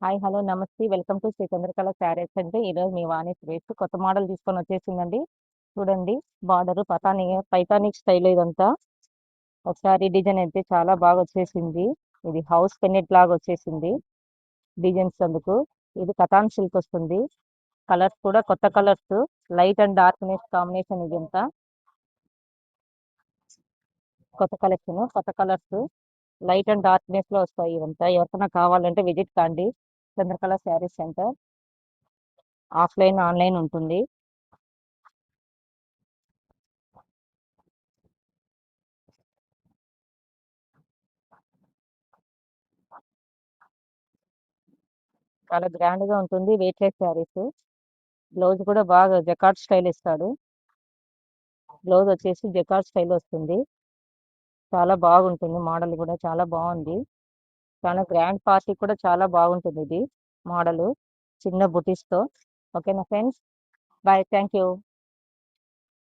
Hi hello నమస్తే welcome to Shri Chandrakala saris అంటే ఈరోజు మీ వాణి శ్రేష్ఠ కొత్త మోడల్ తీసుకొని వచ్చేసిందండి. చూడండి, బార్డర్ పైతానిక్ స్టైల్ ఇదంతా ఒకసారి డిజైన్ అయితే చాలా బాగా వచ్చేసింది. ఇది హౌస్ పెన్నెట్ లాగా వచ్చేసింది డిజైన్స్ అందుకు. ఇది కథాన్ సిల్క్ వస్తుంది. కలర్స్ కూడా కొత్త colours, light and darkness combination. ఇదంతా కొత్త కలెక్షన్, కొత్త కలర్స్, లైట్ అండ్ డార్క్నెస్ లో వస్తాయి. ఇవంతా ఎవరికైనా కావాలంటే విజిట్ కాండి. Chandrakala saris centre offline online ఉంటుంది. చాలా గ్రాండ్ గా ఉంటుంది. వెయిట్లెస్ శారీస్. బ్లౌజ్ కూడా బాగా జకార్డ్ స్టైల్ ఇస్తాడు. బ్లౌజ్ వచ్చేసి జకార్డ్ స్టైల్ వస్తుంది. చాలా బాగుంటుంది. మోడల్ కూడా చాలా బాగుంది. చాలా గ్రాండ్ పార్టీ కూడా చాలా బాగుంటుంది ఇది మోడల్, చిన్న బుటీస్ తో. ఓకేనా ఫ్రెండ్స్, బాయ్, థ్యాంక్ యూ.